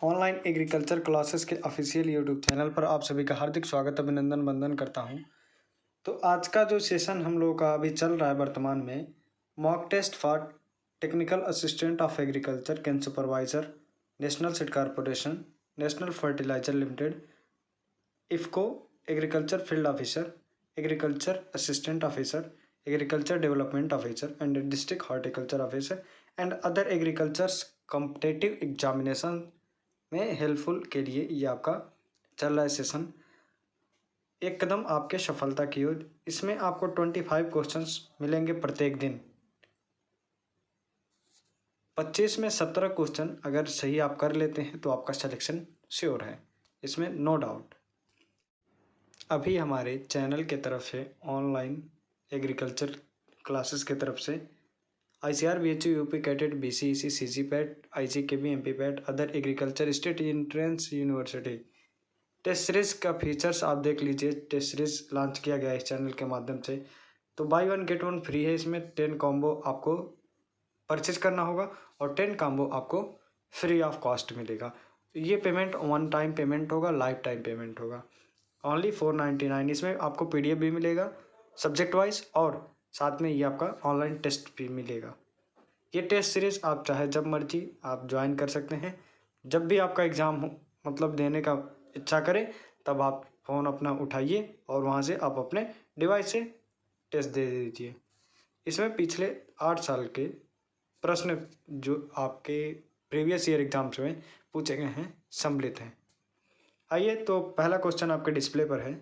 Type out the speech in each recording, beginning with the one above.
Online agriculture classes के official YouTube channel पर आप सभी का हार्दिक स्वागत अभिनंदन वंदन करता हूं। तो आज का जो सेशन हम लोगों का अभी चल रहा है वर्तमान में, mock test for technical assistant of agriculture cane supervisor, national seed corporation, national fertilizer limited, IFFCO, agriculture field officer, agriculture assistant officer, agriculture development officer and district horticulture officer and other agriculture competitive examination में helpful के लिए ये आपका चल रहा है session. एक कदम आपके सफलता की ओर। इसमें आपको 25 क्वेश्चंस मिलेंगे प्रत्येक दिन। 25 में 17 क्वेश्चन अगर सही आप कर लेते हैं तो आपका सिलेक्शन श्योर है, इसमें नो डाउट। अभी हमारे चैनल के तरफ से ऑनलाइन एग्रीकल्चर क्लासेस के तरफ से ICAR, BHU, UP CATET, BCEC, CG PAT, IGKB, MP PAT, other agriculture state entrance university test series का फीचर्स आप देख लीजिए। टेस्ट सीरीज लॉन्च किया गया है इस चैनल के माध्यम से। तो बाई 1 गेट 1 फ्री है। इसमें 10 कॉम्बो आपको परचेज करना होगा और 10 कॉम्बो आपको फ्री ऑफ कॉस्ट मिलेगा। ये पेमेंट वन टाइम पेमेंट होगा, लाइफ टाइम पेमेंट होगा। ओनली 499। इसमें आपको PDF भी मिलेगा सब्जेक्ट वाइज और साथ में ये आपका ऑनलाइन टेस्ट भी मिलेगा। ये टेस्ट सीरीज आप चाहे जब मर्जी आप ज्वाइन कर सकते हैं। जब भी आपका एग्ज़ाम हो, मतलब देने का इच्छा करें, तब आप फ़ोन अपना उठाइए और वहाँ से आप अपने डिवाइस से टेस्ट दे दीजिए। इसमें पिछले 8 साल के प्रश्न जो आपके प्रीवियस ईयर एग्जाम्स में पूछे गए हैं सम्मिलित हैं। आइए, तो पहला क्वेश्चन आपके डिस्प्ले पर है।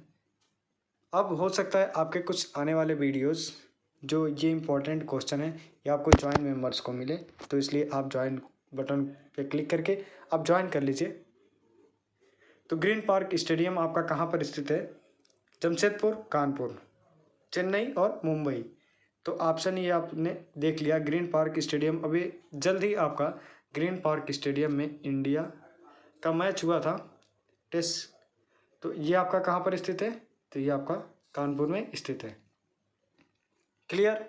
अब हो सकता है आपके कुछ आने वाले वीडियोस जो ये इम्पोर्टेंट क्वेश्चन है या आपको ज्वाइन मेंबर्स को मिले, तो इसलिए आप ज्वाइन बटन पे क्लिक करके आप ज्वाइन कर लीजिए। तो ग्रीन पार्क स्टेडियम आपका कहाँ पर स्थित है? जमशेदपुर, कानपुर, चेन्नई और मुंबई। तो ऑप्शन ये आपने देख लिया, ग्रीन पार्क स्टेडियम। अभी जल्द ही आपका ग्रीन पार्क स्टेडियम में इंडिया का मैच हुआ था टेस्ट। तो ये आपका कहाँ पर स्थित है? तो ये आपका कानपुर में स्थित है। क्लियर।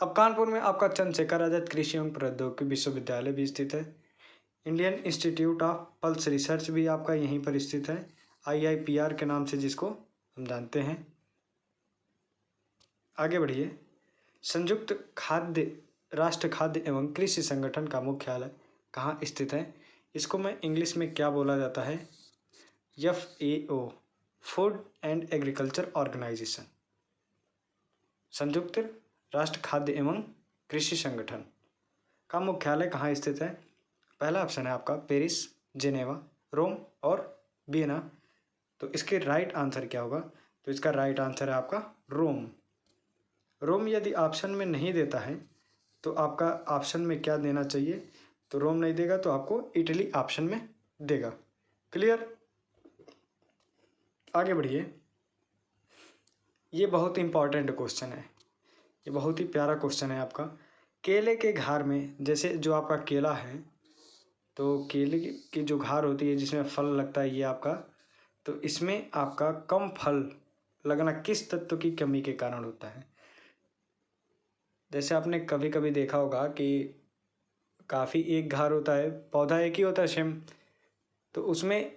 अब कानपुर में आपका चंद्रशेखर आजाद कृषि एवं प्रौद्योगिकी विश्वविद्यालय भी स्थित है। Indian institute of pulse research भी आपका यहीं पर स्थित है, IIPR के नाम से जिसको हम जानते हैं। आगे बढ़िए। संयुक्त खाद्य राष्ट्र खाद्य एवं कृषि संगठन का मुख्यालय कहाँ स्थित है? इसको मैं इंग्लिश में क्या बोला जाता है? FAO, food and agriculture organization. संयुक्त राष्ट्र खाद्य एवं कृषि संगठन का मुख्यालय कहाँ स्थित है? पहला ऑप्शन है आपका पेरिस, जेनेवा, रोम और वियना। तो इसके राइट आंसर क्या होगा? तो इसका राइट आंसर है आपका रोम। रोम यदि ऑप्शन में नहीं देता है तो आपका ऑप्शन में क्या देना चाहिए? तो रोम नहीं देगा तो आपको इटली ऑप्शन में देगा। क्लियर। आगे बढ़िए। ये बहुत इंपॉर्टेंट क्वेश्चन है, ये बहुत ही प्यारा क्वेश्चन है आपका। केले के घार में, जैसे जो आपका केला है, तो केले की जो घार होती है जिसमें फल लगता है ये आपका, तो इसमें आपका कम फल लगना किस तत्व की कमी के कारण होता है? जैसे आपने कभी कभी देखा होगा कि काफ़ी एक घार होता है, पौधा एक ही होता है सेम, तो उसमें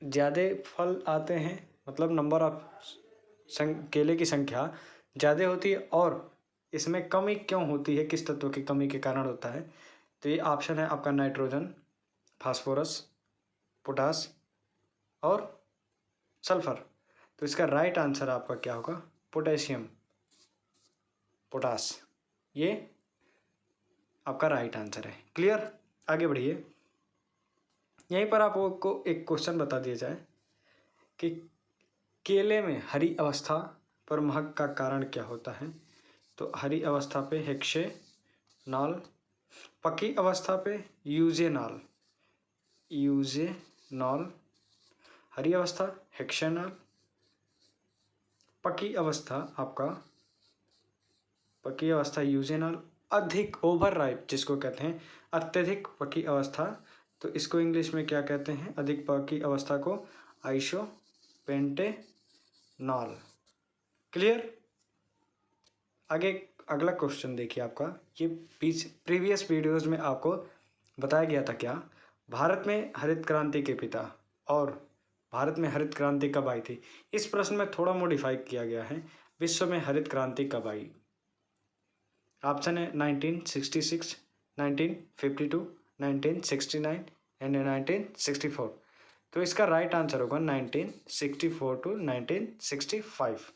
ज़्यादा फल आते हैं, मतलब नंबर ऑफ केले की संख्या ज़्यादा होती है, और इसमें कमी क्यों होती है, किस तत्व की कमी के कारण होता है? तो ये ऑप्शन है आपका नाइट्रोजन, फास्फोरस, पोटास और सल्फर। तो इसका राइट आंसर आपका क्या होगा? Potassium, potash. ये आपका राइट आंसर है। क्लियर। आगे बढ़िए। यहीं पर आपको एक क्वेश्चन बता दिया जाए कि केले में हरी अवस्था पर महक का कारण क्या होता है? तो हरी अवस्था पे हेक्सेनॉल, पकी अवस्था पे यूजेनॉल, हरी अवस्था हेक्सेनॉल, पकी अवस्था यूजेनॉल, अधिक ओवर राइप जिसको कहते हैं, अत्यधिक पकी अवस्था, तो इसको इंग्लिश में क्या कहते हैं? अधिक पकी अवस्था को आइसोपेंटेनॉल। क्लियर। आगे अगला क्वेश्चन देखिए आपका। ये प्रीवियस वीडियोस में आपको बताया गया था क्या? भारत में हरित क्रांति के पिता और भारत में हरित क्रांति कब आई थी? इस प्रश्न में थोड़ा मॉडिफाई किया गया है। विश्व में हरित क्रांति कब आई? ऑप्शन है 1966, 1952, 1969 एंड 1964। तो इसका राइट आंसर होगा 1964 टू 1965।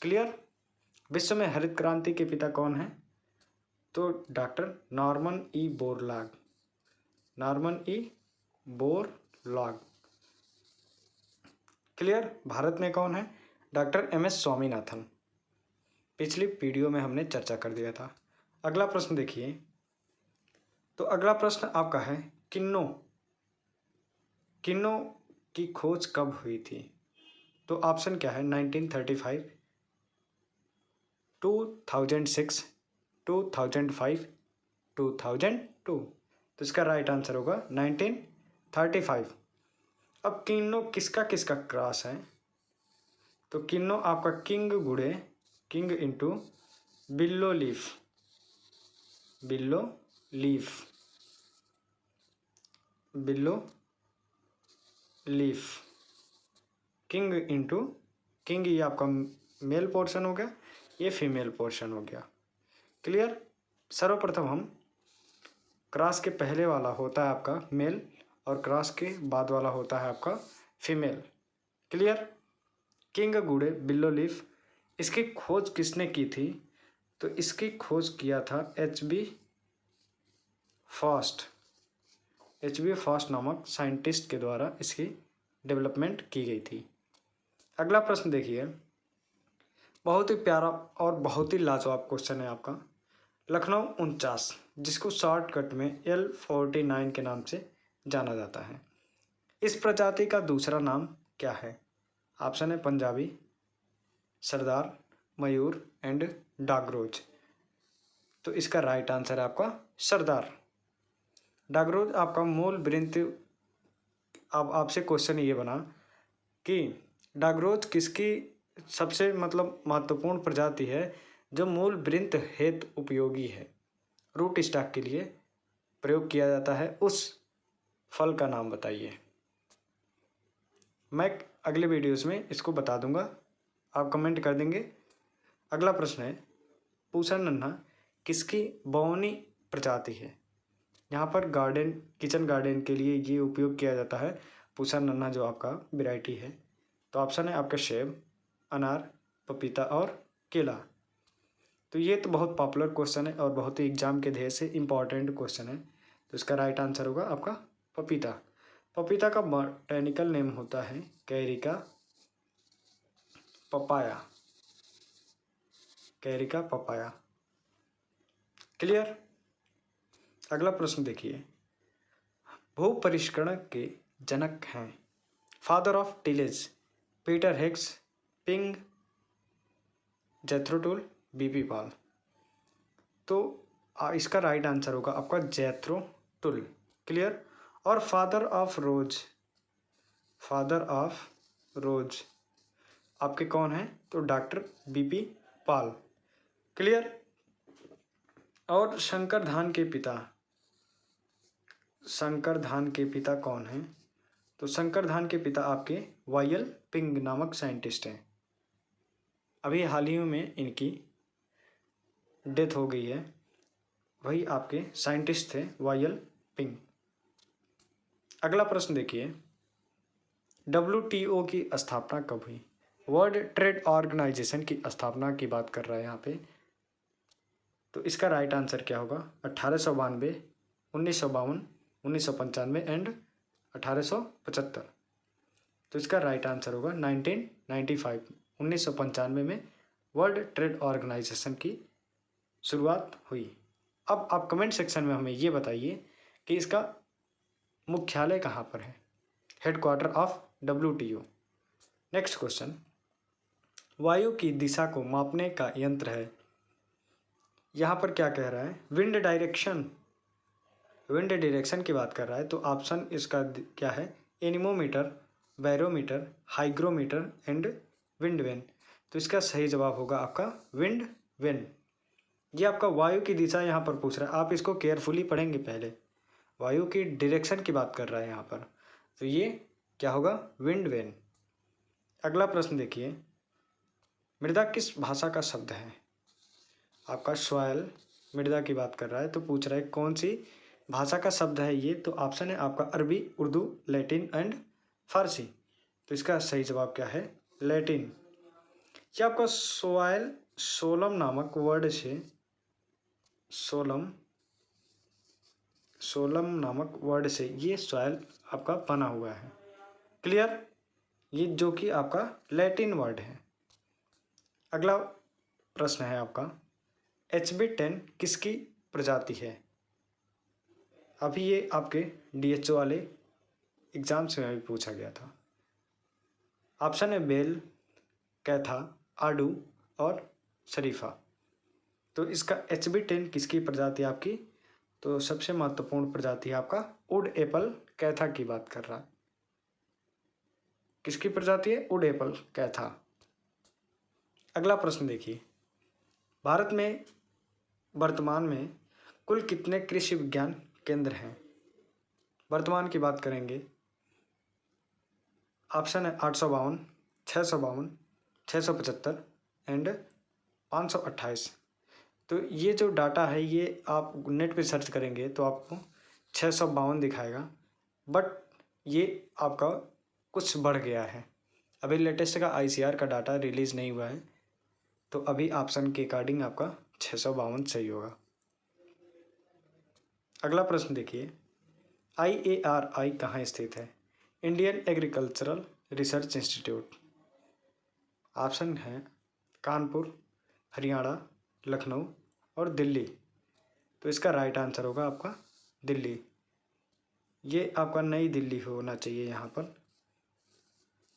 क्लियर? विश्व में हरित क्रांति के पिता कौन है? तो doctor Norman E Borlaug, Norman E Borlaug. Clear? Bharat में कौन है? Doctor M S Swaminathan. पिछली वीडियो में हमने चर्चा कर दिया था। अगला प्रश्न देखिए। तो अगला प्रश्न आपका है किन्नौ की खोज कब हुई थी? तो ऑप्शन क्या है? 1935, 2006, 2005, 2002। तो इसका राइट आंसर होगा 1935। अब किन्नौ किसका किसका क्रॉस है? तो किन्नौ आपका किंग गुड़े, किंग इंटू बिल्लो लीफ, बिल्लो लीफ, बिल्लो लीफ, किंग इंटू किंग, ये आपका मेल पोर्शन हो गया, ये फीमेल पोर्शन हो गया। क्लियर? सर्वप्रथम हम क्रॉस के पहले वाला होता है आपका मेल और क्रॉस के बाद वाला होता है आपका फीमेल। क्लियर? किंग गुड़े बिल्लो लीफ, इसकी खोज किसने की थी? तो इसकी खोज किया था HB फॉस्ट नामक साइंटिस्ट के द्वारा इसकी डेवलपमेंट की गई थी। अगला प्रश्न देखिए, बहुत ही प्यारा और बहुत ही लाजवाब क्वेश्चन है आपका। लखनऊ 49, जिसको शॉर्टकट में L49 के नाम से जाना जाता है, इस प्रजाति का दूसरा नाम क्या है? ऑप्शन है पंजाबी, सरदार, मयूर एंड डागरोज। तो इसका राइट आंसर है आपका सरदार। डागरोज आपका मूल वृंत। अब आपसे क्वेश्चन ये बना कि डागरोज किसकी सबसे महत्वपूर्ण प्रजाति है जो मूल वृंत हेतु उपयोगी है, रूट स्टॉक के लिए प्रयोग किया जाता है, उस फल का नाम बताइए। मैं अगले वीडियोस में इसको बता दूंगा, आप कमेंट कर देंगे। अगला प्रश्न है पूसा नन्हा किसकी बौनी प्रजाति है? यहाँ पर गार्डन, किचन गार्डन के लिए ये उपयोग किया जाता है पूसा नन्हा, जो आपका वैरायटी है। तो ऑप्शन है आपका सेब, अनार, पपीता और केला। तो ये तो बहुत पॉपुलर क्वेश्चन है और बहुत ही एग्जाम के ध्येय से इम्पॉर्टेंट क्वेश्चन है। तो इसका राइट आंसर होगा आपका पपीता। पपीता का बॉटैनिकल नेम होता है Carica papaya, Carica papaya. Clear? अगला प्रश्न देखिए, भू परिष्करण के जनक हैं, father of tillage, Peter Higgs, ping, जेथरो tool, BP Paul. तो इसका राइट आंसर होगा आपका जेथरो टूल। क्लियर? और फादर ऑफ रोज आपके कौन है? तो डॉक्टर बीपी पॉल। क्लियर? और शंकर धान के पिता कौन हैं? तो शंकर धान के पिता आपके वायल पिंग नामक साइंटिस्ट हैं। अभी हाल ही में इनकी डेथ हो गई है, वही आपके साइंटिस्ट थे वायल पिंग। अगला प्रश्न देखिए, WTO की स्थापना कब हुई? वर्ल्ड ट्रेड ऑर्गेनाइजेशन की स्थापना की बात कर रहा है यहाँ पे। तो इसका राइट आंसर क्या होगा? 1892, 1952, 1995 एंड 1875। तो इसका राइट आंसर होगा 1995, 1995 में वर्ल्ड ट्रेड ऑर्गेनाइजेशन की शुरुआत हुई। अब आप कमेंट सेक्शन में हमें ये बताइए कि इसका मुख्यालय कहाँ पर है, headquarter of WTO। Next question, वायु की दिशा को मापने का यंत्र है, यहाँ पर क्या कह रहा है? विंड डायरेक्शन की बात कर रहा है। तो ऑप्शन इसका क्या है? Anemometer, barometer, hygrometer and wind vane. तो इसका सही जवाब होगा आपका विंड वेन। ये आपका वायु की दिशा यहाँ पर पूछ रहा है, आप इसको केयरफुली पढ़ेंगे पहले, वायु की डायरेक्शन की बात कर रहा है यहाँ पर, तो ये क्या होगा, विंड वेन। अगला प्रश्न देखिए, मृदा किस भाषा का शब्द है। आपका सॉयल मृदा की बात कर रहा है, तो पूछ रहा है कौन सी भाषा का शब्द है ये, तो ऑप्शन है आपका अरबी, उर्दू, लैटिन एंड फारसी। तो इसका सही जवाब क्या है, लैटिन। ये आपका सॉयल सोलम नामक वर्ड से, सोलम नामक वर्ड से ये सॉयल आपका बना हुआ है। क्लियर, ये जो कि आपका लैटिन वर्ड है। अगला प्रश्न है आपका, HB10 किसकी प्रजाति है। अभी ये आपके DHO वाले एग्जाम्स में भी पूछा गया था। ऑप्शन है बेल, कैथा, आडू और शरीफा। तो इसका HB10 किसकी प्रजाति आपकी, तो सबसे महत्वपूर्ण प्रजाति है आपका वुड एप्पल कैथा की बात कर रहा है। किसकी प्रजाति है, वुड एप्पल कैथा। अगला प्रश्न देखिए, भारत में वर्तमान में कुल कितने कृषि विज्ञान केंद्र हैं। वर्तमान की बात करेंगे, ऑप्शन है 852, 652, 675 एंड 528। तो ये जो डाटा है ये आप नेट पे सर्च करेंगे तो आपको 652 दिखाएगा, बट ये आपका कुछ बढ़ गया है। अभी लेटेस्ट का ICR का डाटा रिलीज़ नहीं हुआ है, तो अभी ऑप्शन के अकॉर्डिंग आपका 652 सही होगा। अगला प्रश्न देखिए, IARI कहाँ स्थित है। Indian agricultural research institute. Option है कानपुर, हरियाणा, लखनऊ और दिल्ली। तो इसका राइट आंसर होगा आपका दिल्ली। ये आपका नई दिल्ली होना चाहिए, यहाँ पर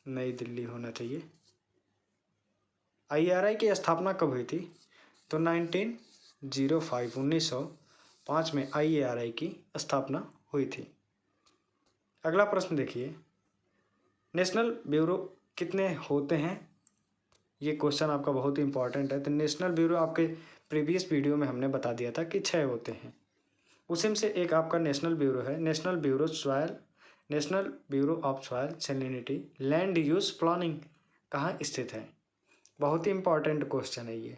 नई दिल्ली होना चाहिए। IARI की स्थापना कब हुई थी, तो 1905 में IARI की स्थापना हुई थी। अगला प्रश्न देखिए, नेशनल ब्यूरो कितने होते हैं। ये क्वेश्चन आपका बहुत ही इंपॉर्टेंट है। तो नेशनल ब्यूरो आपके प्रीवियस वीडियो में हमने बता दिया था कि 6 होते हैं, उसी में से एक आपका नेशनल ब्यूरो है, national bureau of soil salinity land use planning कहाँ स्थित है। बहुत ही इंपॉर्टेंट क्वेश्चन है ये,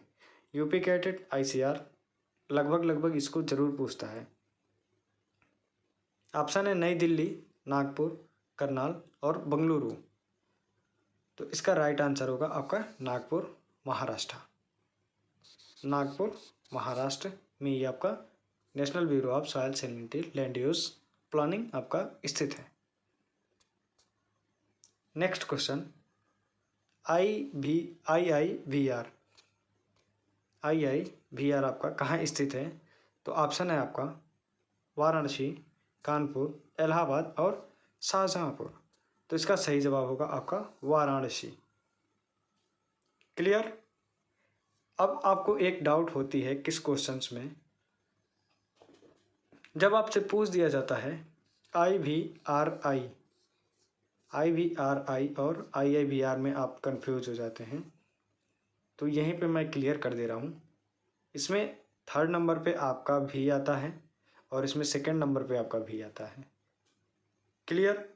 यूपी कैटेट ICR लगभग इसको जरूर पूछता है। ऑप्शन है नई दिल्ली, नागपुर, करनाल और बंगलुरु। तो इसका राइट आंसर होगा आपका नागपुर, महाराष्ट्र। नागपुर महाराष्ट्र में ये आपका national bureau of soil salinity land use planning आपका स्थित है। नेक्स्ट क्वेश्चन, IIVR आपका कहाँ स्थित है। तो ऑप्शन है आपका वाराणसी, कानपुर, इलाहाबाद और शाहजहाँपुर। तो इसका सही जवाब होगा आपका वाराणसी। क्लियर। अब आपको एक डाउट होती है किस क्वेश्चंस में, जब आपसे पूछ दिया जाता है IVRI और IIVR में आप कंफ्यूज हो जाते हैं, तो यहीं पे मैं क्लियर कर दे रहा हूँ। इसमें 3rd नंबर पे आपका भी आता है और इसमें 2nd नंबर पे आपका भी आता है। क्लियर।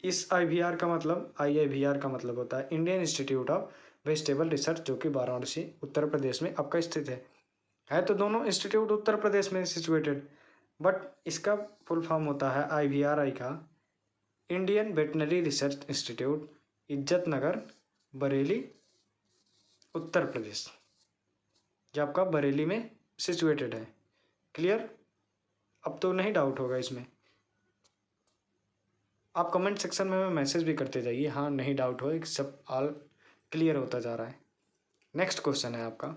इस IVR का मतलब IIVR का मतलब होता है Indian institute of vegetable research, जो कि वाराणसी उत्तर प्रदेश में आपका स्थित है तो दोनों इंस्टीट्यूट उत्तर प्रदेश में सिचुएटेड, बट इसका फुल फॉर्म होता है IVRI का इंडियन वेटनरी रिसर्च इंस्टीट्यूट, इज्जत नगर, बरेली, उत्तर प्रदेश। जो आपका बरेली में सिचुएटेड है। क्लियर। अब तो नहीं डाउट होगा इसमें, आप कमेंट सेक्शन में मैसेज भी करते जाइए, हाँ नहीं डाउट हो, सब ऑल क्लियर होता जा रहा है। नेक्स्ट क्वेश्चन है आपका,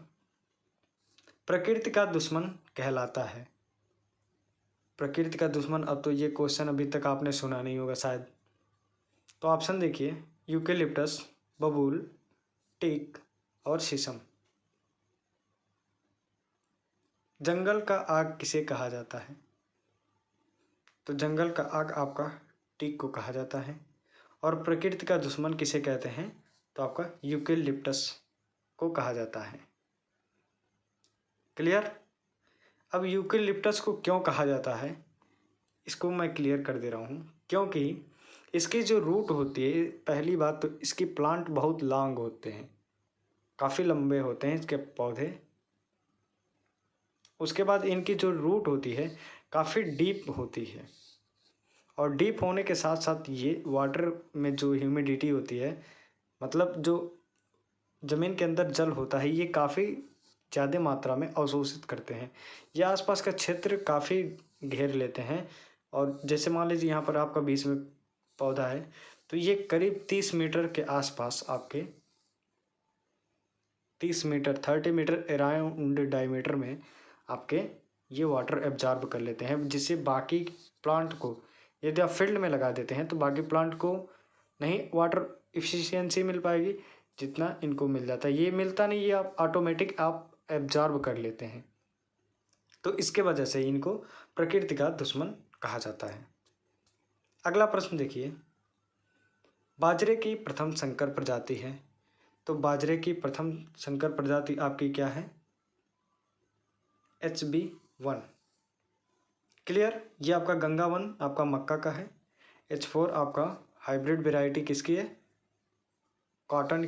प्रकृति का दुश्मन कहलाता है। प्रकृति का दुश्मन, अब तो ये क्वेश्चन अभी तक आपने सुना नहीं होगा शायद। तो ऑप्शन देखिए, यूकेलिप्टस, बबूल, टीक और शीशम। जंगल का आग किसे कहा जाता है। तो जंगल का आग आपका टीक को कहा जाता है। और प्रकृति का दुश्मन किसे कहते हैं, तो आपका यूकेलिप्टस को कहा जाता है। क्लियर। अब यूकेलिप्टस को क्यों कहा जाता है, इसको मैं क्लियर कर दे रहा हूँ। क्योंकि इसकी जो रूट होती है, पहली बात तो इसकी प्लांट बहुत लॉन्ग होते हैं, काफ़ी लंबे होते हैं इसके पौधे। उसके बाद इनकी जो रूट होती है काफ़ी डीप होती है, और डीप होने के साथ साथ ये वाटर में जो ह्यूमिडिटी होती है, मतलब जो ज़मीन के अंदर जल होता है, ये काफ़ी ज़्यादा मात्रा में अवशोषित करते हैं। ये आसपास का क्षेत्र काफ़ी घेर लेते हैं। और जैसे मान लीजिए यहाँ पर आपका 20 में पौधा है, तो ये करीब 30 मीटर के आसपास आपके 30 मीटर 30 मीटर अराउंड डायमीटर में आपके ये वाटर एब्जॉर्ब कर लेते हैं, जिससे बाकी प्लांट को, यदि आप फील्ड में लगा देते हैं तो बाकी प्लांट को नहीं वाटर इफिशियंसी मिल पाएगी जितना इनको मिल जाता है। ये मिलता नहीं, ये आप ऑटोमेटिक आप एब्जॉर्ब कर लेते हैं। तो इसके वजह से इनको प्रकृति का दुश्मन कहा जाता है। अगला प्रश्न देखिए, बाजरे की प्रथम संकर प्रजाति है, तो बाजरे की प्रथम संकर प्रजाति आपकी क्या है, HB1। क्लियर। ये आपका गंगावन आपका मक्का का है। H4 आपका हाइब्रिड वेराइटी किसकी है, कॉटन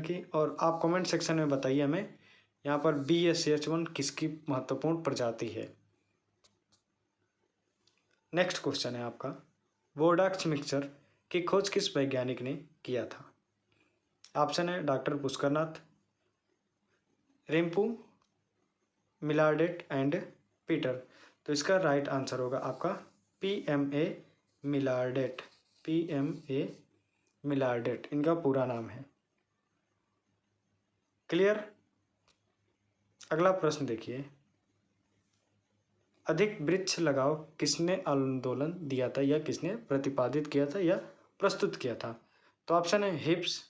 की। और आप कमेंट सेक्शन में बताइए हमें यहाँ पर BSH1 किसकी महत्वपूर्ण प्रजाति है। नेक्स्ट क्वेश्चन है आपका, बोर्डॉक्स मिक्सचर की खोज किस वैज्ञानिक ने किया था। ऑप्शन है डॉक्टर पुष्करनाथ, रिम्पू, मिलार्डेट एंड पीटर। तो इसका राइट आंसर होगा आपका PMA मिलार्डेट। PMA मिलार्डेट इनका पूरा नाम है। क्लियर। अगला प्रश्न देखिए, अधिक वृक्ष लगाओ किसने आंदोलन दिया था, या किसने प्रतिपादित किया था या प्रस्तुत किया था। तो ऑप्शन है हिप्स,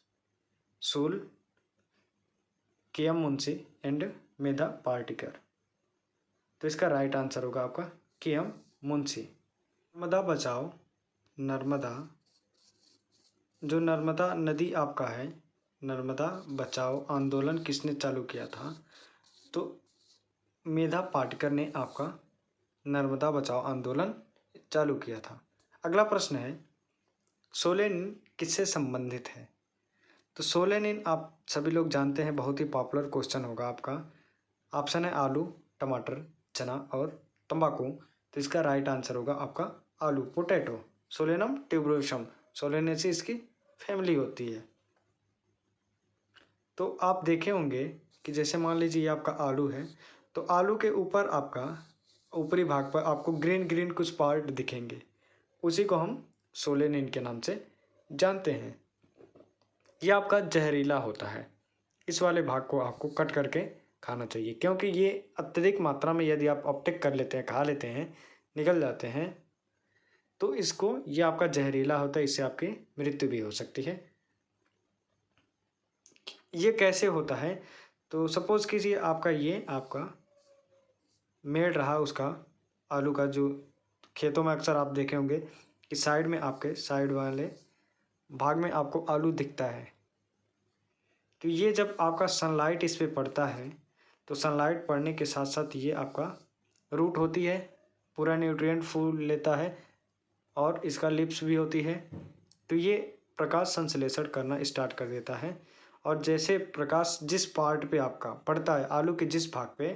सूल, KM Munshi and Medha partaker. तो इसका राइट आंसर होगा आपका KM मुंशी। नर्मदा बचाओ, जो नर्मदा नदी आपका है, नर्मदा बचाओ आंदोलन किसने चालू किया था। तो मेधा पाटकर ने आपका नर्मदा बचाओ आंदोलन चालू किया था। अगला प्रश्न है, सोलेनिन किससे संबंधित है। तो सोलेनिन आप सभी लोग जानते हैं, बहुत ही पॉपुलर क्वेश्चन होगा आपका। ऑप्शन है आलू, टमाटर, चना और तंबाकू। तो इसका राइट आंसर होगा आपका आलू, पोटैटो। सोलेनम ट्यूबरोसम, सोलेनेसी इसकी फैमिली होती है। तो आप देखे होंगे कि जैसे मान लीजिए ये आपका आलू है, तो आलू के ऊपर आपका ऊपरी भाग पर आपको ग्रीन ग्रीन कुछ पार्ट दिखेंगे, उसी को हम सोलेनिन के नाम से जानते हैं। ये आपका जहरीला होता है, इस वाले भाग को आपको कट करके खाना चाहिए, क्योंकि ये अत्यधिक मात्रा में यदि आप अपटेक कर लेते हैं, खा लेते हैं, निकल जाते हैं, तो इसको, ये आपका जहरीला होता है, इससे आपकी मृत्यु भी हो सकती है। ये कैसे होता है, तो सपोज कीजिए आपका ये आपका मेड़ रहा उसका आलू का, जो खेतों में अक्सर आप देखे होंगे कि साइड में आपके साइड वाले भाग में आपको आलू दिखता है। तो ये जब आपका सनलाइट इस पे पड़ता है, तो सनलाइट पड़ने के साथ साथ ये आपका रूट होती है, पूरा न्यूट्रिएंट फूल लेता है, और इसका लिप्स भी होती है। तो ये प्रकाश संश्लेषण करना स्टार्ट कर देता है, और जैसे प्रकाश जिस पार्ट पे आपका पड़ता है, आलू के जिस भाग पे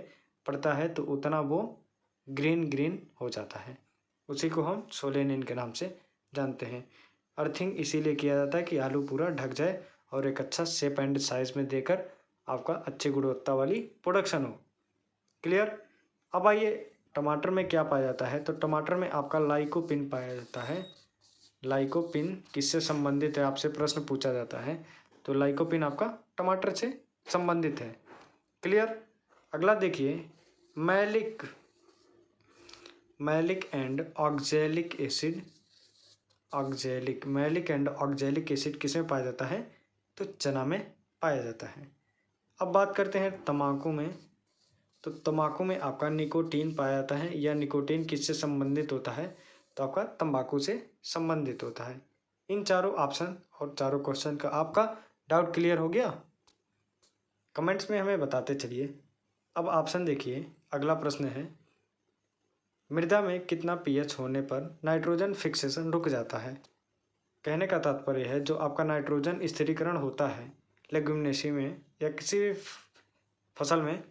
पड़ता है, तो उतना वो ग्रीन ग्रीन हो जाता है। उसी को हम सोलेनिन के नाम से जानते हैं। अर्थिंग इसीलिए किया जाता है कि आलू पूरा ढक जाए और एक अच्छा शेप एंड साइज में देकर आपका अच्छी गुणवत्ता वाली प्रोडक्शन हो। क्लियर। अब आइए टमाटर में क्या पाया जाता है, तो टमाटर में आपका लाइकोपिन पाया जाता है। लाइकोपिन किससे संबंधित है, आपसे प्रश्न पूछा जाता है, तो लाइकोपिन आपका टमाटर से संबंधित है। क्लियर। अगला देखिए, malic and oxalic acid, malic and oxalic acid किसमें पाया जाता है, तो चना में पाया जाता है। अब बात करते हैं तम्बाकू में, तो तम्बाकू में आपका निकोटीन पाया जाता है, या निकोटीन किससे संबंधित होता है, तो आपका तंबाकू से संबंधित होता है। इन चारों ऑप्शन और चारों क्वेश्चन का आपका डाउट क्लियर हो गया, कमेंट्स में हमें बताते चलिए। अब ऑप्शन देखिए, अगला प्रश्न है, मृदा में कितना पीएच होने पर नाइट्रोजन फिक्सेशन रुक जाता है। कहने का तात्पर्य है जो आपका नाइट्रोजन स्थिरीकरण होता है लेग्यूमिनेसी में या किसी भी फसल में,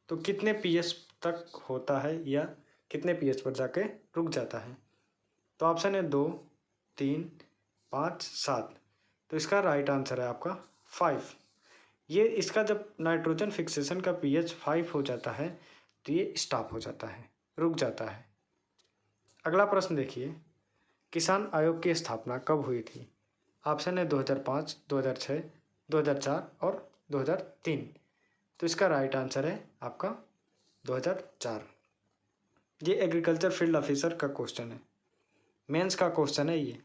तो कितने पीएच तक होता है या कितने पीएच पर जाके रुक जाता है। तो ऑप्शन है 2, 3, 5, 7। तो इसका राइट आंसर है आपका 5। ये इसका जब नाइट्रोजन फिक्सेशन का पीएच 5 हो जाता है तो ये स्टॉप हो जाता है, रुक जाता है। अगला प्रश्न देखिए, किसान आयोग की स्थापना कब हुई थी। ऑप्शन है 2005, 2006, 2004 और 2003। तो इसका राइट आंसर है आपका 2004। ये एग्रीकल्चर फील्ड ऑफिसर का क्वेश्चन है, मेंस का क्वेश्चन है ये,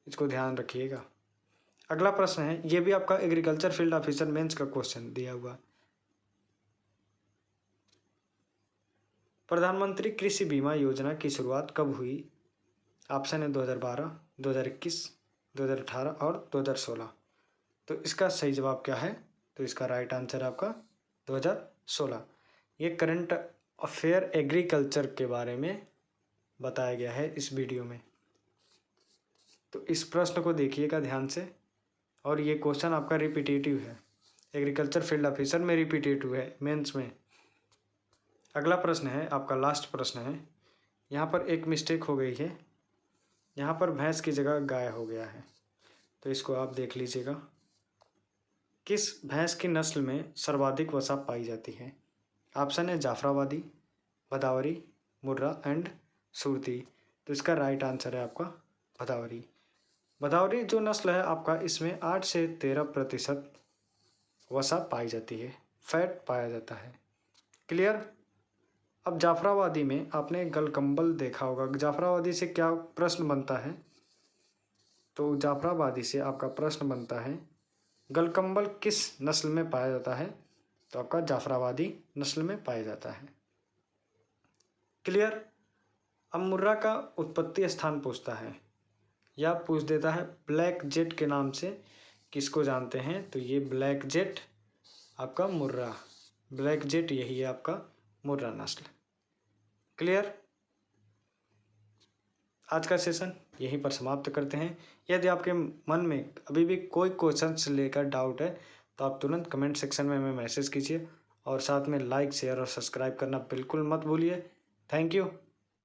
इसको ध्यान रखिएगा। अगला प्रश्न है, ये भी आपका एग्रीकल्चर फील्ड ऑफिसर मेंस का क्वेश्चन दिया हुआ। प्रधानमंत्री कृषि बीमा योजना की शुरुआत कब हुई। ऑप्शन है 2012, 2021, 2018 और 2016। तो इसका सही जवाब क्या है, तो इसका राइट आंसर है आपका 2016। ये करंट अफेयर एग्रीकल्चर के बारे में बताया गया है इस वीडियो में। तो इस प्रश्न को देखिएगा ध्यान से, और ये क्वेश्चन आपका रिपीटेटिव है, एग्रीकल्चर फील्ड ऑफिसर में रिपीटेटिव है, मेंस में। अगला प्रश्न है आपका लास्ट प्रश्न है, यहाँ पर एक मिस्टेक हो गई है, यहाँ पर भैंस की जगह गाय हो गया है, तो इसको आप देख लीजिएगा। किस भैंस की नस्ल में सर्वाधिक वसा पाई जाती है। ऑप्शन है जाफराबादी, भदावरी, मुर्रा एंड सुरती। तो इसका राइट आंसर है आपका भदावरी। भदावरी जो नस्ल है आपका, इसमें 8 से 13% वसा पाई जाती है, फैट पाया जाता है। क्लियर। अब जाफराबादी में आपने गलकंबल देखा होगा, जाफराबादी से क्या प्रश्न बनता है, तो जाफराबादी से आपका प्रश्न बनता है गलकंबल किस नस्ल में पाया जाता है, तो आपका जाफराबादी नस्ल में पाया जाता है। क्लियर। अब मुर्रा का उत्पत्ति स्थान पूछता है या पूछ देता है ब्लैक जेट के नाम से किसको जानते हैं, तो ये ब्लैक जेट आपका मुर्रा, ब्लैक जेट यही है आपका मुर्रा नस्ल। क्लियर। आज का सेशन यहीं पर समाप्त करते हैं। यदि आपके मन में अभी भी कोई क्वेश्चन से लेकर डाउट है तो आप तुरंत कमेंट सेक्शन में हमें मैसेज कीजिए, और साथ में लाइक, शेयर और सब्सक्राइब करना बिल्कुल मत भूलिए। Thank you.